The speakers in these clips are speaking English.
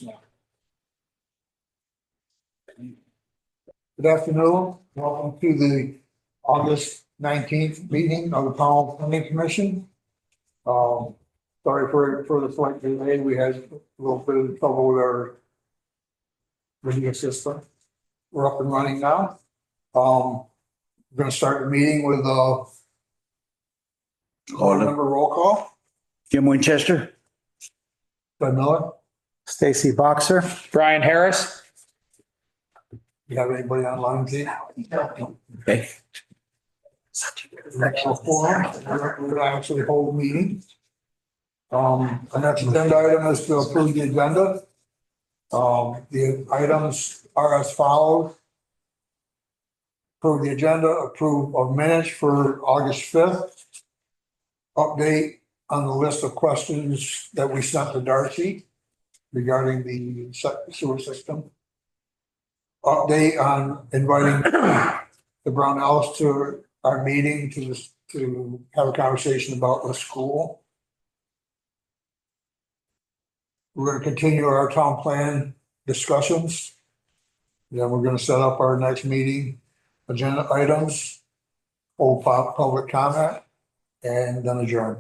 personnel. Good afternoon. Welcome to the August 19th meeting of the Powell Planning Commission. Sorry for the slight delay. We had a little bit of trouble with our video system. We're up and running now. We're going to start the meeting with board member roll call. Jim Winchester. Bud Miller. Stacy Boxer. Brian Harris. You have anybody online, Pete? Okay. We're going to actually hold a meeting. The next agenda item is to approve the agenda. The items are as follows. Approve the agenda, approve of minutes for August 5th. Update on the list of questions that we sent to Darcy regarding the sewer system. Update on inviting the Brownells to our meeting to have a conversation about the school. We're going to continue our town plan discussions. Then we're going to set up our next meeting agenda items, hold public comment, and then adjourn.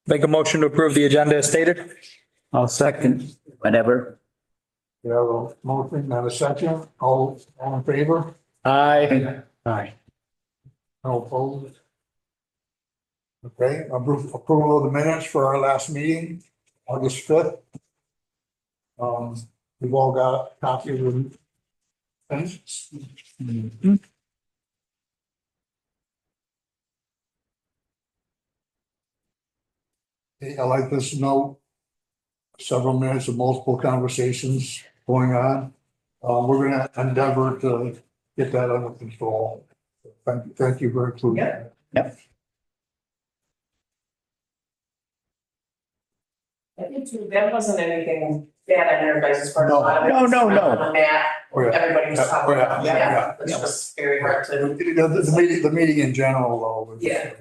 Make a motion to approve the agenda as stated. I'll second. Whatever. We have a motion and a second. All in favor? Aye. Aye. No opposed? Okay, approval of the minutes for our last meeting, August 5th. We've all got a copy of the minutes. I like this note. Several minutes of multiple conversations going on. We're gonna endeavor to get that under control. Thank you for including that. Yep. I think too, that wasn't anything bad on everybody's part. No, no. On that, Oh, yeah. everybody was talking about, Yeah. it's just very hard to. The meeting in general, though. was- Yeah.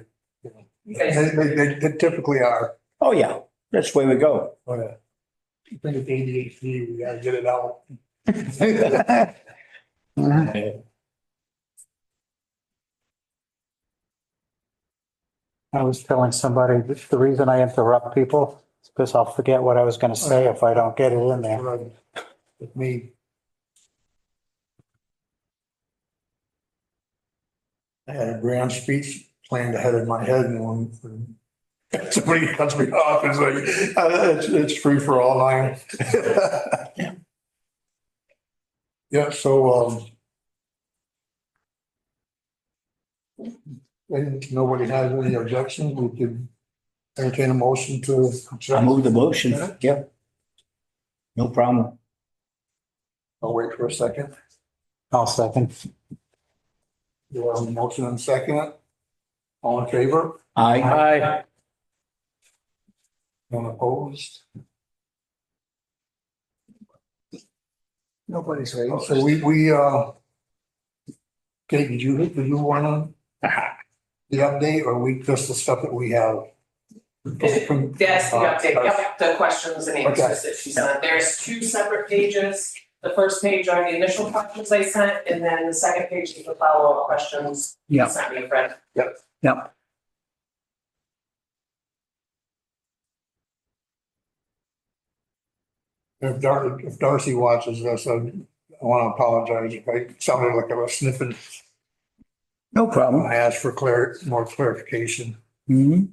You guys- They typically are. Oh, yeah. That's the way we go. Oh, yeah. I think it's ADHD, we gotta get it out. I was telling somebody that the reason I interrupt people is because I'll forget what I was going to say if I don't get it in there. With me. I had a grand speech planned ahead in my head and when somebody cuts me off, it's like, it's free for all line. Yeah, so, and nobody has any objections, we could entertain a motion to. I move the motion. Yep. No problem. I'll wait for a second. I'll second. You have a motion and second. All in favor? Aye. Aye. None opposed? Nobody's ready. So Kate, did you wanna the update or just the stuff that we have? That's the update, yep, the questions and answers that she sent. There's two separate pages. The first page are the initial questions I sent, and then the second page is the follow-up questions. Yep. You sent me, Fred. Yep. If Darcy watches this, I want to apologize if I sounded like I was sniffing. No problem. I asked for more clarification. Hmm.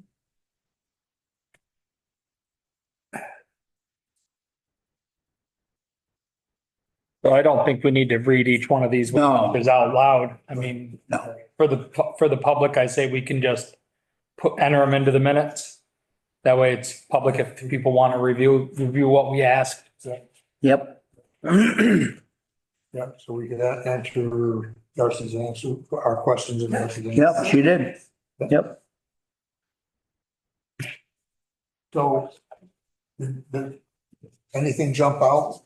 So I don't think we need to read each one of these No. out loud. I mean, No. for the public, I say we can just enter them into the minutes. That way it's public if people want to review what we asked. Yep. Yeah, so we could answer Darcy's answer, our questions and answers. Yep, she did. Yep. So, did anything jump out?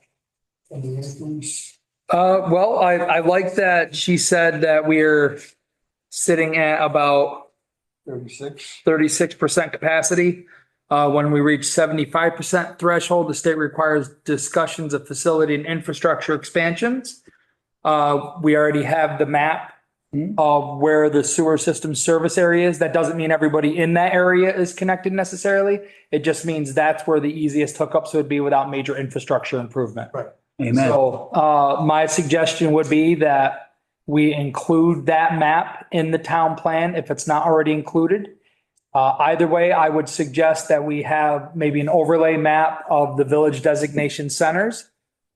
Any answers? Well, I like that she said that we're sitting at about 36? 36% capacity. When we reach 75% threshold, the state requires discussions of facility and infrastructure expansions. We already have the map of where the sewer system service area is. That doesn't mean everybody in that area is connected necessarily. It just means that's where the easiest hookups would be without major infrastructure improvement. Right. Amen. So, my suggestion would be that we include that map in the town plan if it's not already included. Either way, I would suggest that we have maybe an overlay map of the village designation centers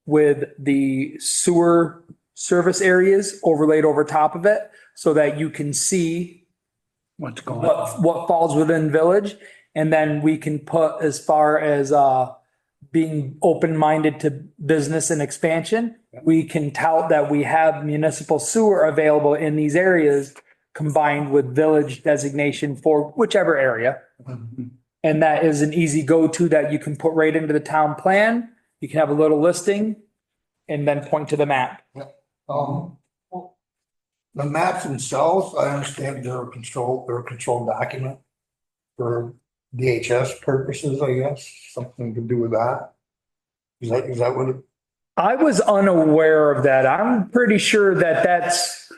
with the sewer service areas overlaid over top of it so that you can see What's going on? what falls within village. And then we can put as far as, being open-minded to business and expansion. We can tout that we have municipal sewer available in these areas combined with village designation for whichever area. And that is an easy go-to that you can put right into the town plan. You can have a little listing and then point to the map. The maps themselves, I understand they're a controlled document for DHS purposes, I guess, something to do with that. Is that what it? I was unaware of that. I'm pretty sure that that's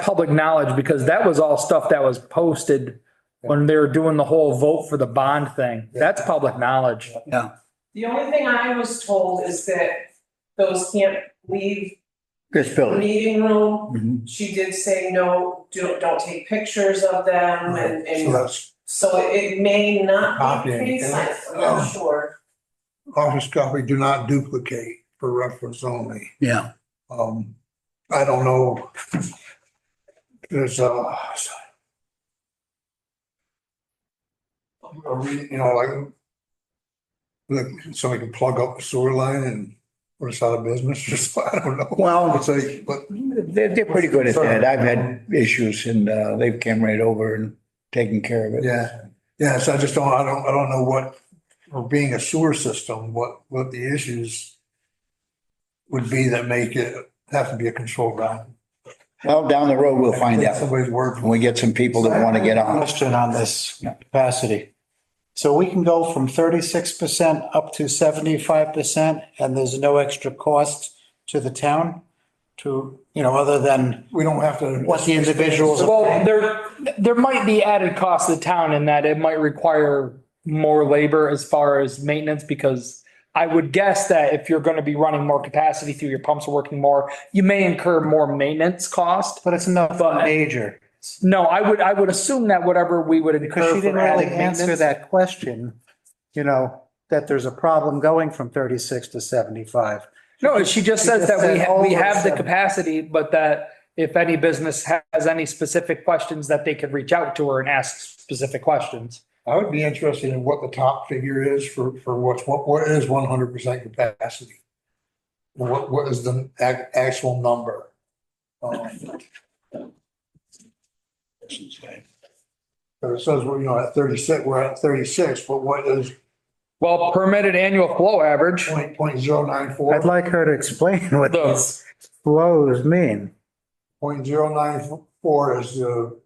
public knowledge because that was all stuff that was posted when they were doing the whole vote for the bond thing. That's public knowledge. Yeah. The only thing I was told is that those can't leave This the building. meeting room. Mhm. She did say, no, don't take pictures of them So and that's so it may not be the Copying. case, I'm not sure. office copy, do not duplicate for reference only. Yeah. I don't know. There's like somebody can plug up the sewer line and put us out of business, just, I don't know. Well, It's like, but they're pretty good at that. I've had issues and they've come right over and taken care of it. yeah, so I don't know what, for being a sewer system, what the issues would be that make it have to be a controlled document. Well, down the road, we'll find out Somebody's word. when we get some people that want to get on. Question on this capacity. So we can go from 36% up to 75% and there's no extra cost to the town to, other than We don't have to. what the individuals. Well, there might be added cost to the town in that it might require more labor as far as maintenance, because I would guess that if you're going to be running more capacity through your pumps are working more, you may incur more maintenance cost. But it's not But- major. No, I would assume that whatever we would Because incur she didn't for really added answer maintenance. that question, that there's a problem going from 36 to 75. No, she just She says just that said we over have the 70. capacity, but that if any business has any specific questions, that they could reach out to her and ask specific questions. I would be interested in what the top figure is for what is 100% capacity? What is the actual number? So it says, at 36, we're at 36, but what is Well, permitted annual flow average. .094? I'd like her to explain what The- these flows mean. 0.094 is the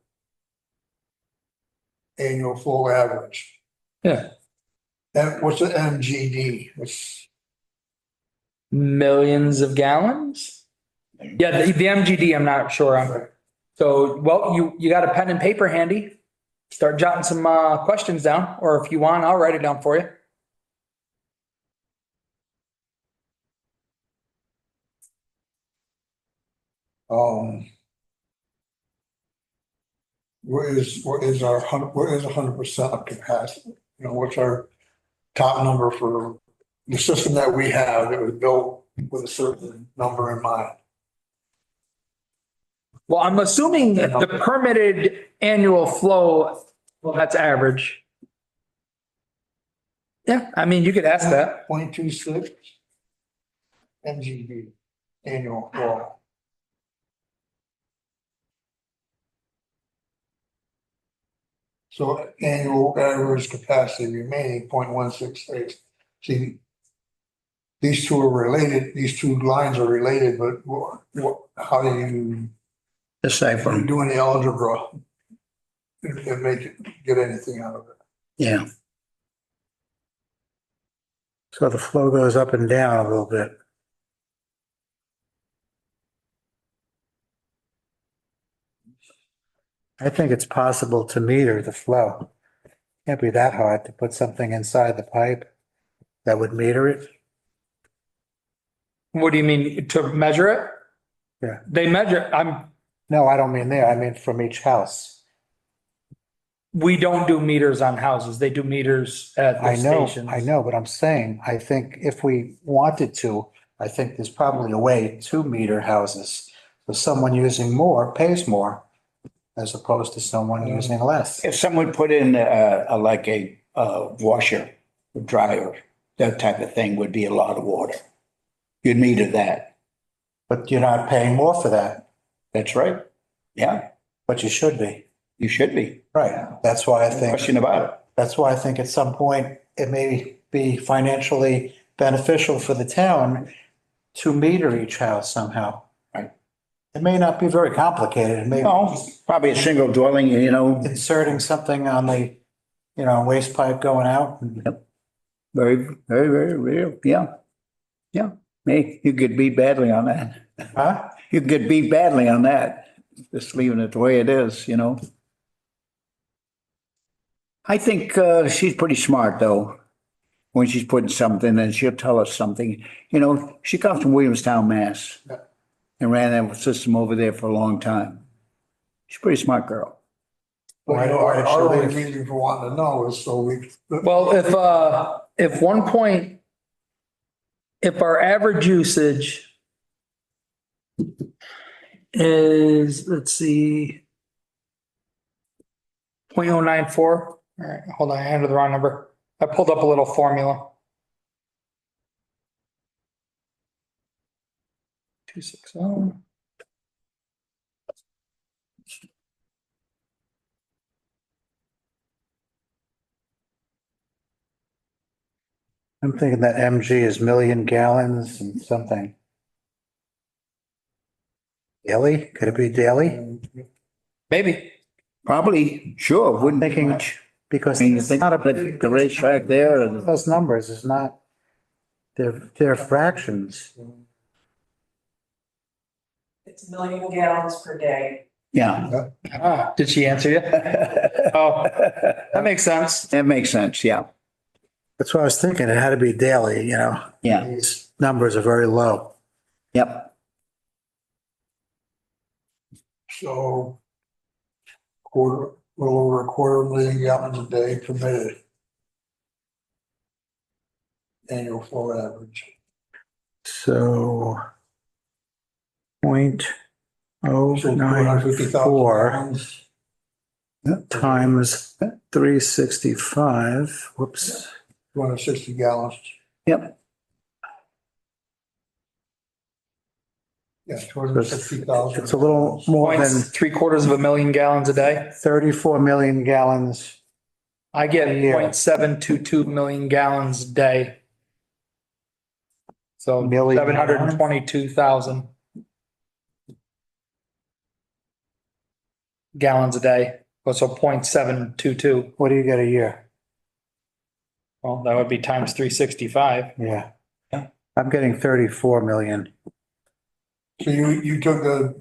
annual flow average. Yeah. And what's the MGD? It's Millions of gallons? Yeah, the MGD, I'm not sure on. So, well, you got a pen and paper handy. Start jotting some questions down, or if you want, I'll write it down for you. what is 100% of capacity? What's our top number for the system that we have that was built with a certain number in mind? Well, I'm assuming that the permitted annual flow, well, that's average. Yeah, I mean, you could ask that. 0.26 MGD, annual flow. So annual average capacity remaining 0.168. See, these two are related, these two lines are related, but how do you Decipher them. do any algebra and make it, get anything out of it? Yeah. So the flow goes up and down a little bit. I think it's possible to meter the flow. Can't be that hard to put something inside the pipe that would meter it. What do you mean, to measure it? Yeah. They measure, No, I don't mean there. I mean from each house. we don't do meters on houses. They do meters at the stations. I know, but I'm saying, I think if we wanted to, I think there's probably a way to meter houses. So someone using more pays more as opposed to someone using less. If someone put in like a washer, dryer, that type of thing would be a lot of water. You'd meter that. But you're not paying more for that, That's right. Yeah, but you should be. you should be. Right. That's why I No think, question about it. that's why I think at some point it may be financially beneficial for the town to meter each house somehow. Right. It may not be very complicated. It may No, probably a single dwelling, you know, inserting something on the, waste pipe going out. very, very, very real. Yeah. Yeah. Hey, you could beat badly on that. Huh? You could beat badly on that. Just leaving it the way it is, you know. I think she's pretty smart though. When she's putting something and she'll tell us something. You know, she comes from Williamstown, Mass. And ran that system over there for a long time. She's a pretty smart girl. But you know, Why did she our only leave? reason for wanting to know is so we. Well, if if our average usage is, let's see, 0.094. All right, hold on, I entered the wrong number. I pulled up a little formula. 260. I'm thinking that MG is million gallons and something. Daily? Could it be daily? Maybe. Probably, sure, wouldn't take Thinking, much. because I mean, you it's think not the racetrack there and those numbers is not, they're fractions. It's 1,000,000 gallons per day. yeah. Ah, did she answer you? Oh, that makes sense. That makes sense, yeah. That's what I was thinking. It had to be daily, Yeah, These numbers are very low. yep. So little over 250,000 gallons a day permitted. Annual flow average. So 0.094 So 250,000 gallons. times 365, whoops. 260 gallons. Yep. Yeah, 260,000. It's a little more than 0.75 gallons a day. 34 million gallons. I get Yeah. 0.722 million gallons a day. So Million 722,000 gallons a day. So 0.722. What do you get a year? Well, that would be times 365. Yeah. Yeah. I'm getting 34 million. So you took the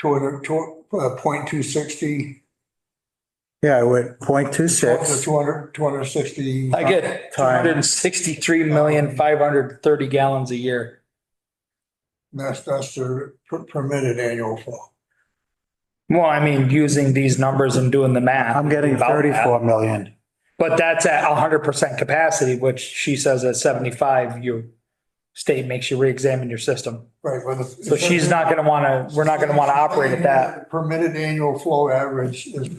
0.260. Yeah, I went The 0.26. 260. I get 263,530 gallons a year. That's the permitted annual flow. Well, I mean, using these numbers and doing the math. I'm getting about that. 34 million. But that's at 100% capacity, which she says at 75, your state makes you reexamine your system. Right, but. So she's not going to want to, we're not going to want to operate at that. Permitted annual flow average is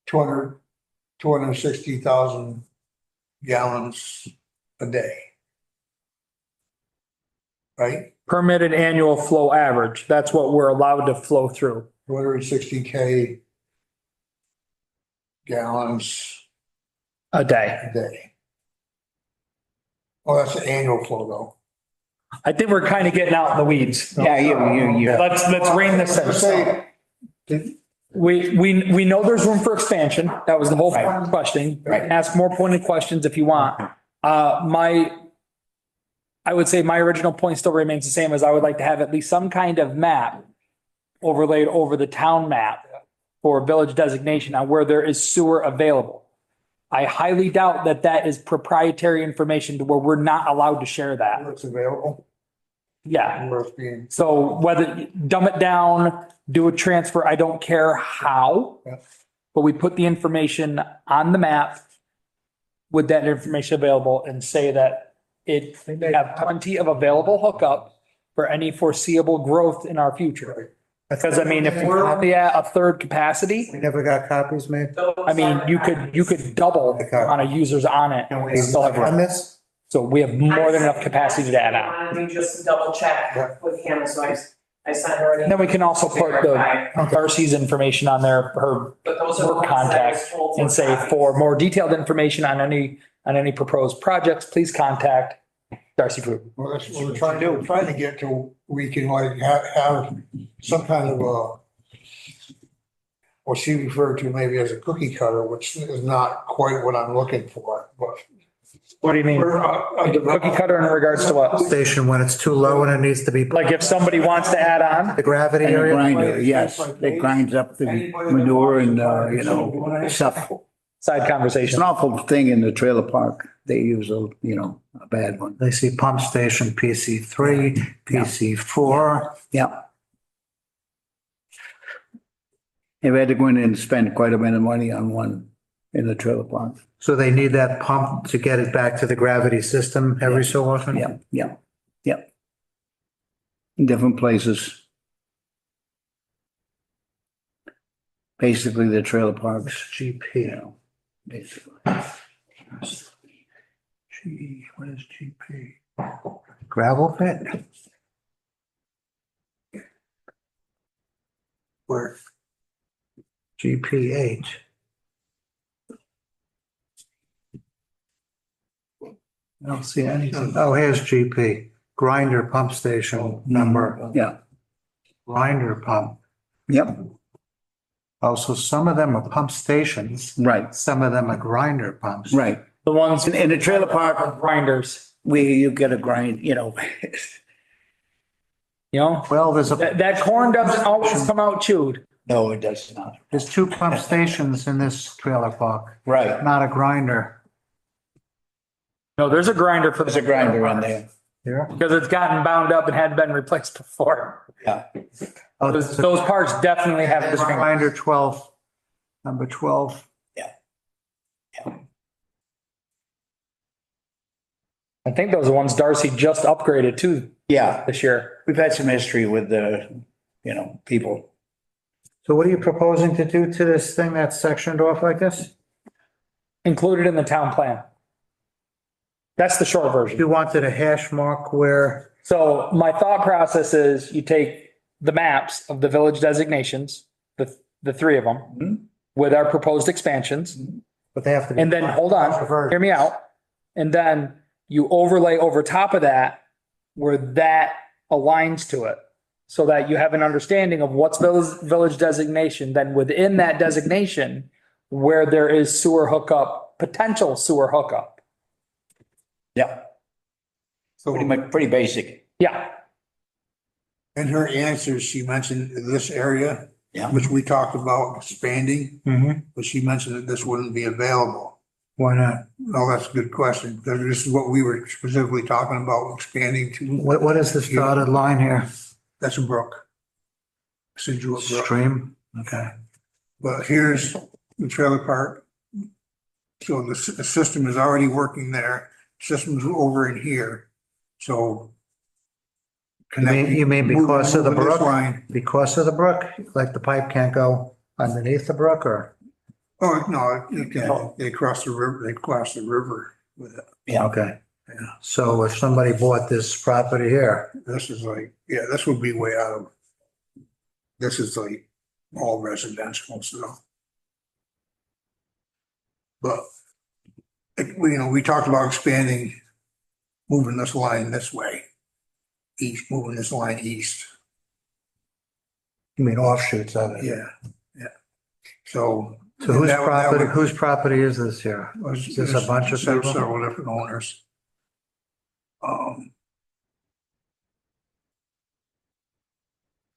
260,000 gallons a day. Right? Permitted annual flow average. That's what we're allowed to flow through. 260K gallons A day. a day. Oh, that's the annual flow though. I think we're kind of getting out in the weeds. Yeah, you. Let's rein this in. Say, We know there's room for expansion. That was the whole point of the question. Right. Ask more pointed questions if you want. I would say my original point still remains the same, as I would like to have at least some kind of map overlaid over the town map for village designation on where there is sewer available. I highly doubt that that is proprietary information to where we're not allowed to share that. Where it's available, Yeah. where it's being, So whether dumb it down, do a transfer, I don't care how. Yeah. But we put the information on the map with that information available and say that it have plenty of available hookup for any foreseeable growth in our future. Because I mean, if we're only at a third capacity, We never got copies made. I mean, you could double the amount of users on it. Can we and still have- run this? So we have more than enough capacity to add on. I wanted to just double check with Hannah, so I sent her. And then we can also put the Darcy's information on there, her But those are the work ones that I was contact, told and were say copies. for more detailed information on any proposed projects, please contact Darcy Fruit. well, that's what we're trying to get to, we can like have some kind of what she referred to maybe as a cookie cutter, which is not quite what I'm looking for, but. What do you mean? We're, Cookie cutter in regards to what? Station when it's too low and it needs to be Like if somebody wants to add on? the gravity And a area. grinder, yes, that grinds up the manure and, stuff. Side It's conversation. an awful thing in the trailer park. They use a bad one. They see pump station PC3, PC4. Yeah. They've had to go in and spend quite a bit of money on one in the trailer park. So they need that pump to get it back to the gravity system every so often? Yeah. In different places. Basically, the trailer parks, GP. basically. Gee, what is GP? Gravel pit? Where? GPH. I don't see anything. Oh, here's GP, grinder pump station number, Yeah, grinder pump. yep, Oh, so some of them are pump stations, right, some of them are grinder pumps. right. The ones In the trailer park, are grinders, where you get a grind, you know? Well, That corn doesn't always come out chewed. no, it does not. there's two pump stations in this trailer park, Right. not a grinder. No, there's a grinder for There's a grinder in there. Here? because it's gotten bound up and had been replaced before. Yeah. Oh, Those parts definitely have this grinder. grinder 12, number 12. I think those are ones Darcy just upgraded to Yeah, this year. we've had some history with the, people. So what are you proposing to do to this thing that's sectioned off like this? Included in the town plan. That's the short version. You wanted a hash mark where, So my thought process is you take the maps of the village designations, the three of them, with our proposed expansions, but they have to be. and then, hold on, hear me out. And then you overlay over top of that where that aligns to it. So that you have an understanding of what's village designation, then within that designation, where there is sewer hookup, potential sewer hookup. Yeah, So pretty basic. Yeah, in her answers, she mentioned this area, Yeah. which we talked about expanding, Mhm. but she mentioned that this wouldn't be available. Why not? Oh, that's a good question, because this is what we were specifically talking about, expanding to, What is this dotted line here? that's a brook. Situate brook, Stream? Okay. but here's the trailer park. So the system is already working there, system's over in here, so. You mean because of the Moving this brook? line. Because of the brook? Like the pipe can't go underneath the brook or? Oh, no, they cross the river with it. Yeah. Okay. Yeah. So if somebody bought this property here, This is like, yeah, this would be way out of, this is like all residential, so. But, we talked about expanding, moving this line this way. Moving this line east, you mean offshoots of it? yeah. So So whose That would- property, whose property is this here? Was- Is this a bunch of there's people? Several different owners.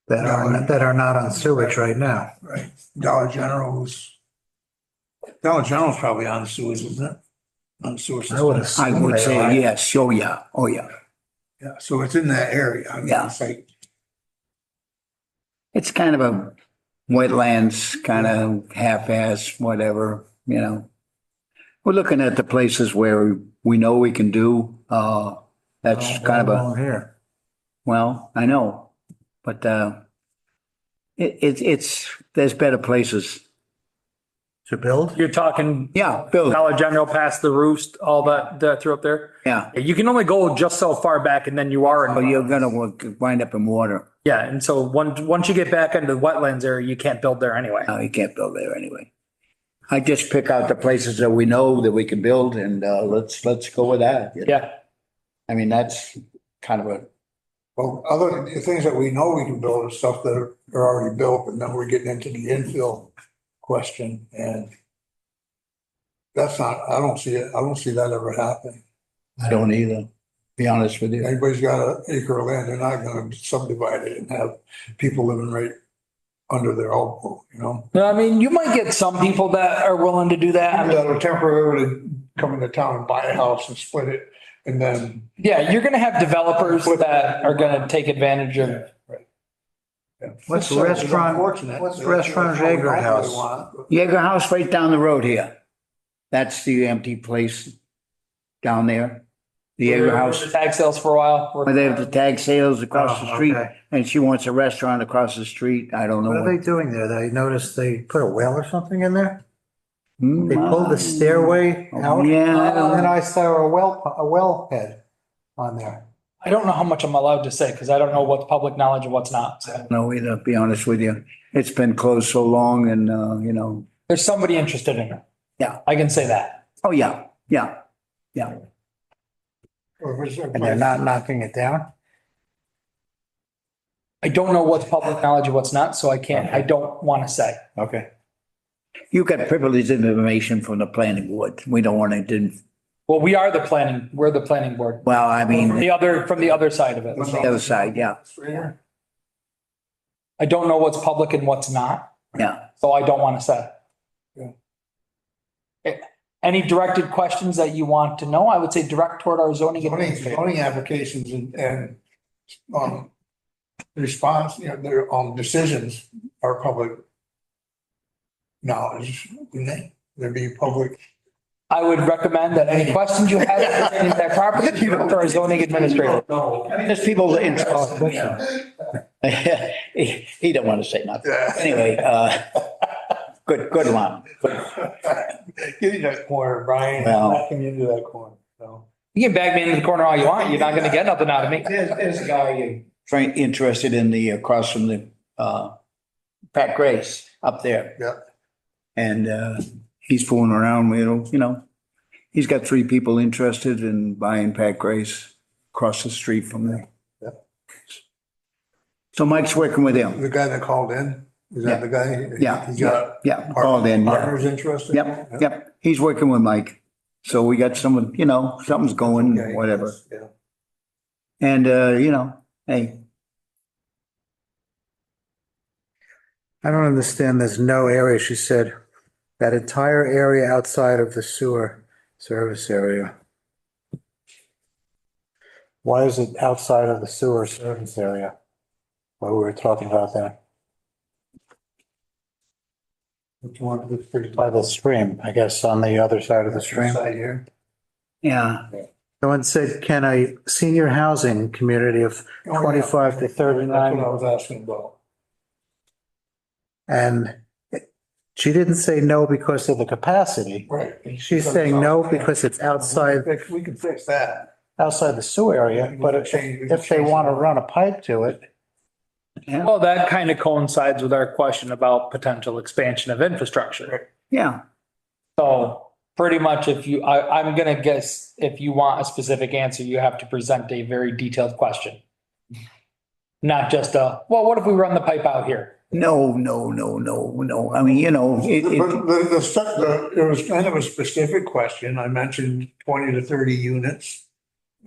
That are not on sewage right now? Right, Dollar General's probably on sewage, isn't it? On sewer I would system. I assume would they say are. yes. Oh, yeah. Oh, yeah. Yeah, so it's in that area. I mean, Yeah. it's like, It's kind of a wetlands, kind of half-ass, whatever, you know. We're looking at the places where we know we can do, that's kind of a, Along here. well, I know. But, it's, there's better places. To build? You're talking Yeah, Bill, Dollar General past the roost, all that through up there. yeah. You can only go just so far back and then you are But in, you're gonna wind up in water. yeah. And so once you get back into the wetlands area, you can't build there anyway. No, you can't build there anyway. I just pick out the places that we know that we can build and, let's go with that. you know? Yeah. I mean, that's kind of a, well, other things that we know we can build is stuff that are already built, and then we're getting into the infill question, and that's not, I don't see that ever happening. I don't either, be honest with you. Anybody's got an acre of land, they're not gonna subdivide it and have people living right under their elbow, you know? No, I mean, you might get some people that are willing to do that. I mean, That'll temporarily come into town and buy a house and split it, and then. yeah, you're gonna have developers that are gonna take advantage of. Yeah. What's So it's restaurant- unfortunate. what's restaurant That's what we Jaeger don't House? really want, but- Jaeger House right down the road here. That's the empty place down there. The Jaeger House, Tag sales for a while. where they have the tag sales across the Oh, street, okay. and she wants a restaurant across the street. I don't know What are what. they doing there? I noticed they put a well or something in there? Hmm, They pulled the stairway out? Yeah. And I saw a well head on there. I don't know how much I'm allowed to say because I don't know what's public knowledge and what's not. So No, either, be honest with you. It's been closed so long and, you know, there's somebody interested in it. Yeah. I can say that. oh, yeah, yeah, yeah. And they're not knocking it down? I don't know what's public knowledge and what's not, so I don't want to say. Okay. You got privileged information from the planning board. We don't want to, Well, we're the planning board. well, I mean, From the other side of it. the other side, yeah, I don't know what's public and what's not, yeah. so I don't want to say. Yeah. Any directed questions that you want to know, I would say direct toward our zoning administrator. Zoning applications and, response, you know, their, decisions are public knowledge, wouldn't they? There'd be public. I would recommend that any questions you have pertaining to that property, you direct to our zoning administrator. There's people interested. He don't want to say nothing. Anyway, good one. Give me that corner, Brian. Well- Backing into that corner, so. You can bag me into the corner all you want, you're not gonna get nothing out of me. There's a guy interested in the, across from the, Pat Grace up there. Yeah. And, he's fooling around with, you know, he's got 3 people interested in buying Pat Grace across the street from there. Yeah. So Mike's working with him. The guy that called in, is that the guy? Yeah, He's got yeah, called in, yeah. partners interested? Yep, yep. He's working with Mike. So we got someone, you know, something's going, Okay, whatever. yeah. And, you know, hey, I don't understand. There's no area, she said, that entire area outside of the sewer service area. Why is it outside of the sewer service area? What we were talking about there? Which one, this pretty By the stream, I guess, on the other side of the stream. side here. yeah, Someone said, can a senior housing community of Oh, yeah. 25 to That's 39? what I was asking about. And she didn't say no because of the capacity. Right. She's saying no because it's outside, We can fix that. outside the sewer area, but if they want to run a pipe to it, yeah, Well, that kind of coincides with our question about potential expansion of infrastructure. yeah. So pretty much I'm gonna guess if you want a specific answer, you have to present a very detailed question. Not just well, what if we run the pipe out here? No. I mean, you know, But it was kind of a specific question. I mentioned 20 to 30 units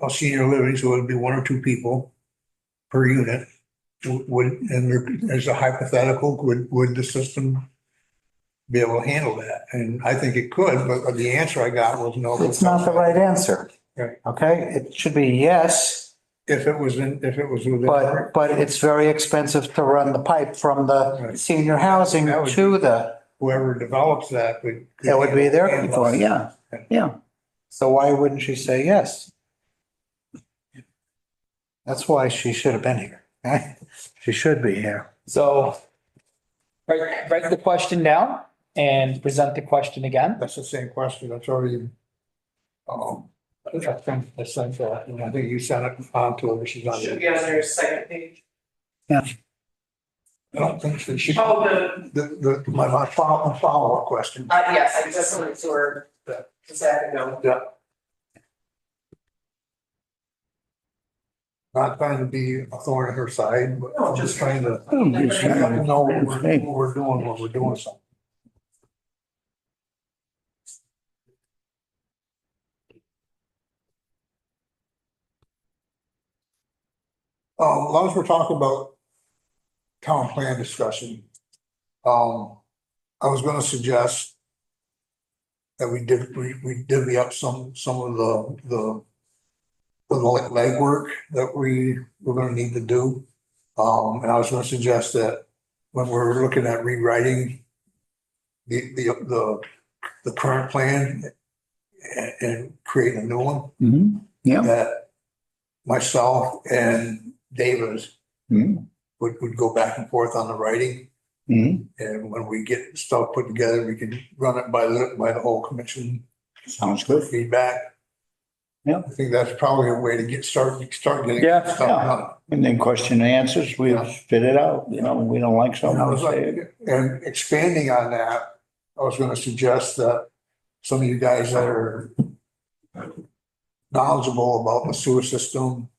of senior living, so it would be one or two people per unit. As a hypothetical, would the system be able to handle that? And I think it could, but the answer I got was no. It's not the right answer. Right. Okay, it should be yes, If it was within. but it's very expensive to run the pipe from the Right. senior housing That would to the, Whoever develops that would. That would be their handle it. yeah. so why wouldn't she say yes? That's why she should have been here. She should be here. So write the question down and present the question again. That's the same question. That's already. I sent that, and I think you sent it on to her. She's on. Should be on your second page. I don't think so. She, Oh, my follow-up question. yes, I just went to her this afternoon. Yeah. Not trying to be a thorn in her side, but I'm just trying to know what we're doing when we're doing something. As long as we're talking about town plan discussion, I was gonna suggest that we divvy up some of the legwork that we're gonna need to do. And I was gonna suggest that when we're looking at rewriting the current plan and creating a new one, Yeah. that myself and David Mhm. would go back and forth on the writing. Mhm. And when we get stuff put together, we can run it by the whole commission Sounds for good. feedback. Yeah. I think that's probably a way to start getting Yeah. stuff done. And then question and answers, we Yeah. spit it out, you know, we don't like And something, I we was say it. like, and expanding on that, I was gonna suggest that some of you guys that are knowledgeable about the sewer system,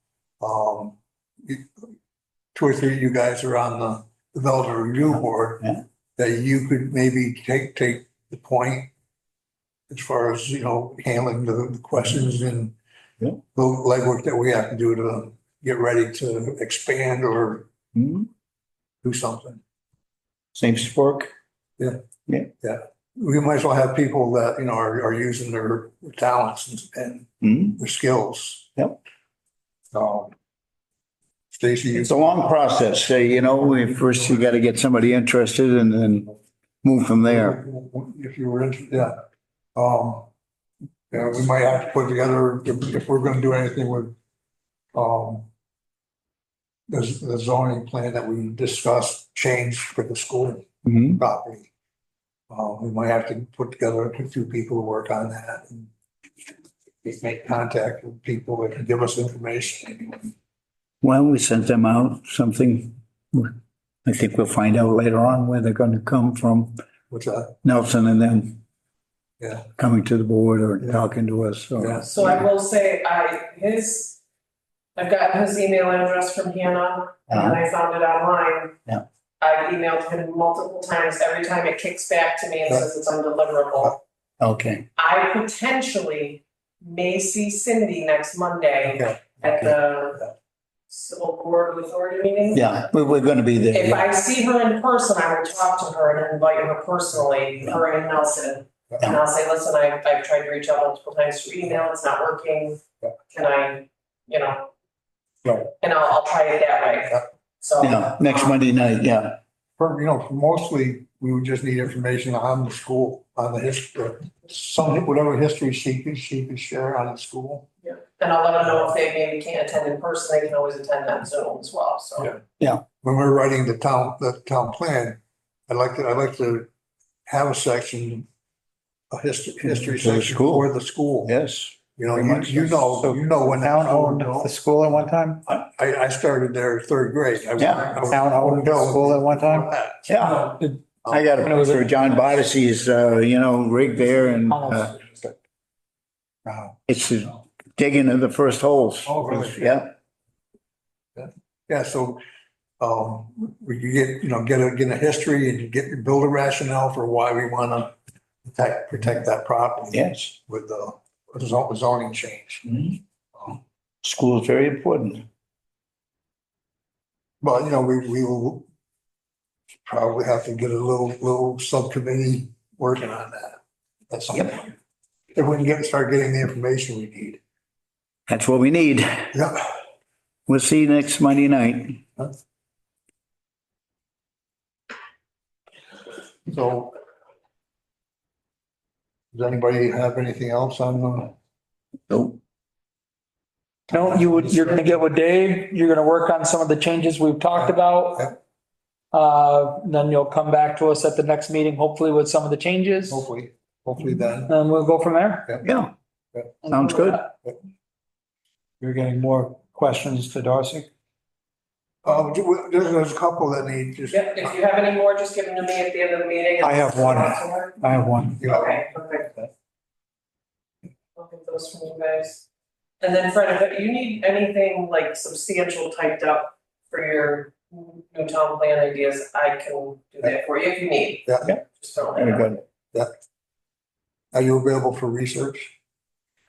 two or three of you guys are on the development review board. Yeah. That you could maybe take the point as far as, handling the questions and Yeah. the legwork that we have to do to get ready to expand or Mhm. do something. Seems to work. We might as well have people that, are using their talents and Mhm. their skills. Yep. Stacy, you. It's a long process, first you gotta get somebody interested and then move from there. If you were interested, yeah. We might have to put together, if we're gonna do anything with, the zoning plan that we discussed, change for the school Mhm. property. We might have to put together a few people to work on that and make contact with people that can give us information. Well, we sent them out something. I think we'll find out later on where they're gonna come from, What's that? Nelson and them. Yeah. Coming to the board or Yeah. talking to us, Yeah. so. So I will say, I've got his email address from Hannah, and I found it online. Yeah. I've emailed him multiple times, every time it kicks back to me and says it's undeliverable. Okay, I potentially may see Cindy next Monday Okay. at the Civil Board Authority meeting. yeah, we're gonna be there. If I see her in person, I will talk to her and invite her personally, her and Nelson. And I'll say, listen, I've tried to reach out multiple times through email, it's not working. Can I, Right. and I'll try it that way. Yeah. So. Yeah, next Monday night, yeah. For mostly, we would just need information on the school, on the history, whatever history she could share on the school. Yeah, and I'll let them know if they maybe can't attend in person, they can always attend on Zoom as well, so. Yeah. When we're writing the town plan, I'd like to have a section, a history For the section school. for the school. Yes. You know when that Town school owned the built. school at one time? I started there third grade. Yeah. Town owned the school at one time? Yeah. I got a picture of John Bodesee's, rig there and, it's the digging of the first holes. Oh, really? Yeah. Yeah, so, we could get, get a history and build a rationale for why we want to protect that property. Yes. With the zoning change. School is very important. But, we will probably have to get a little subcommittee working on that. That's something. If we can start getting the information we need. That's what we need. Yeah. We'll see you next Monday night. So. Does anybody have anything else on the? Nope. No, you're gonna get with Dave, you're gonna work on some of the changes we've talked about. Then you'll come back to us at the next meeting, hopefully with some of the changes, Hopefully then. and we'll go from there. Yeah. Sounds good. You're getting more questions to Darcy? There's a couple that need just. Yep, if you have any more, just give them to me at the end of the meeting. I have one. I have one. Okay, perfect. I'll get those from you guys. And then Fred, if you need anything like substantial typed up for your new town plan ideas, I can do that for you if you need. Yeah. Just don't let me Very know. good. Are you available for research?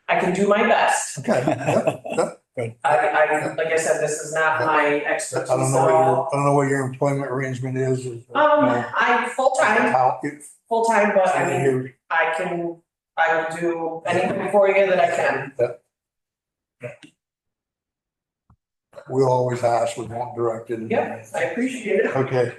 I can do my best. Okay. I, like I said, this is not my expertise I at don't know all. what your employment arrangement is. I'm full-time, but I mean, Here, I will do anything for you that I can. we'll always ask, we won't direct it. Yep, I appreciate it. Okay.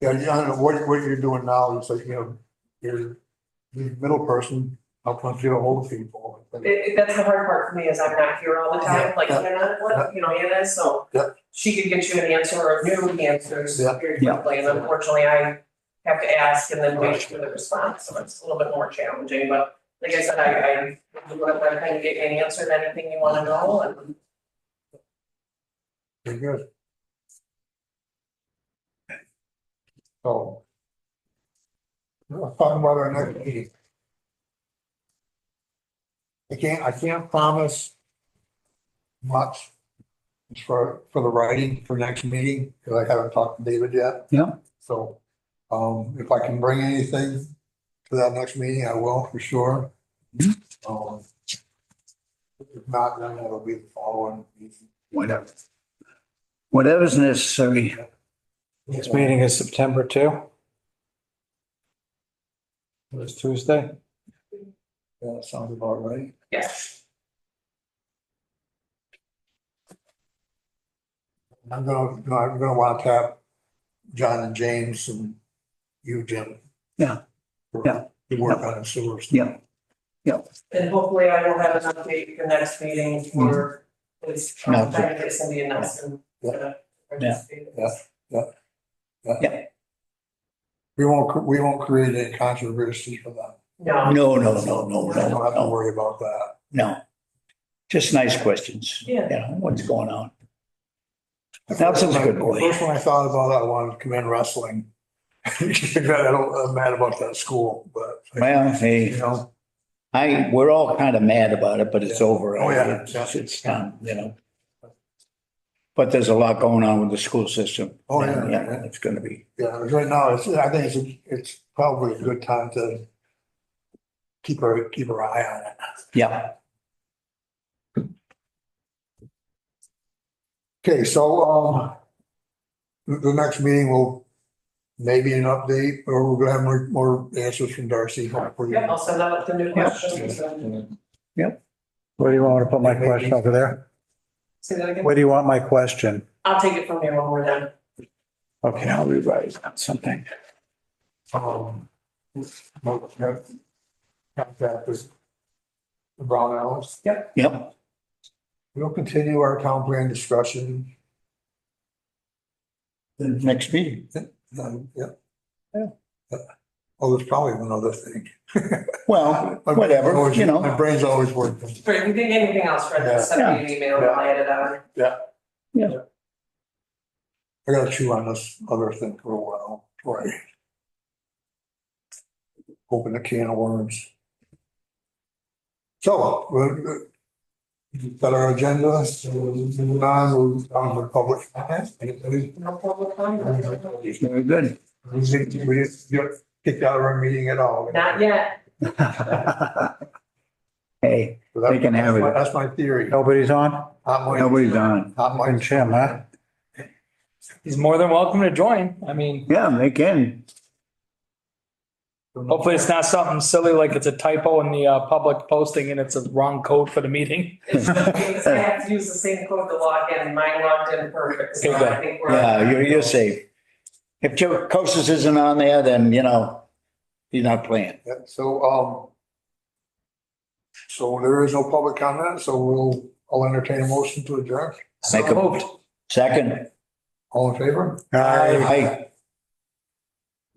Yeah, I don't know what you're doing now is like, you're the middle person, helping us get a hold of people. That's the hard part for me is I'm not here all the time, like Hannah, Hannah is, so. Yeah. She could get you an answer or new answers Yeah. very quickly, and unfortunately I have to ask and then wait for the response, so it's a little bit more challenging, but like I said, I do whatever I can to get you an answer to anything you wanna know, and Very good. So. We're talking about our next meeting. I can't promise much for the writing for next meeting, because I haven't talked to David yet. Yeah. So, if I can bring anything to that next meeting, I will for sure. If not, then it'll be the following meeting. Whatever. Whatever's necessary. Next meeting is September 2. It's Tuesday. Yeah, that sounds about right. yes. I'm gonna want to tap John and James and you, Jim. Yeah. Yeah. To work on the sewers. Yeah. And hopefully I will have an update for next meeting for this, No, trying to get Cindy and Nelson. to participate in this. We won't create any controversy for them. No. No. We don't have to worry about that. No. Just nice questions. Yeah. What's going on? Nelson's a good boy. First when I thought about it, I wanted to commend wrestling. I'm mad about that school, but. Well, hey, we're all kind of mad about it, but it's over. Oh, yeah. It's done, But there's a lot going on with the school system. Oh, yeah. Yeah, it's gonna be. Yeah, right now, I think it's probably a good time to keep our eye on it. Yeah. Okay, so, the next meeting will maybe an update, or we're gonna have more answers from Darcy. Hopefully. Yep, I'll send out the new questions and Where do you want me to put my question over there? say that again. Where do you want my question? I'll take it from here when we're done. Okay, I'll rewrite something. Contact with the Brown Owls. Yep. We'll continue our town plan discussion. The next meeting. Yeah. Oh, there's probably one other thing. Well, whatever, My brain's always working. For anything else, Fred, send me an email and I'll add it on. I gotta chew on this other thing for a while, before I open a can of worms. So, got our agenda, so moving on, we'll on the public. Anybody? No public comment? Very good. We didn't get kicked out of our meeting at all. Not yet. Hey, So that- they can have it. That's my theory. Nobody's on? Not my- Nobody's on. Not my. And Jim, huh? He's more than welcome to join. I mean, Yeah, they can. hopefully it's not something silly like it's a typo in the public posting and it's a wrong code for the meeting. I have to use the same code to log in, mine logged in perfect, so Okay, I think we're. Yeah, you're safe. If Joe Costas isn't on there, then, you know, he's not playing. Yeah, so there is no public comment, so I'll entertain a motion to adjourn. Make a moved. second. All in favor? Aye.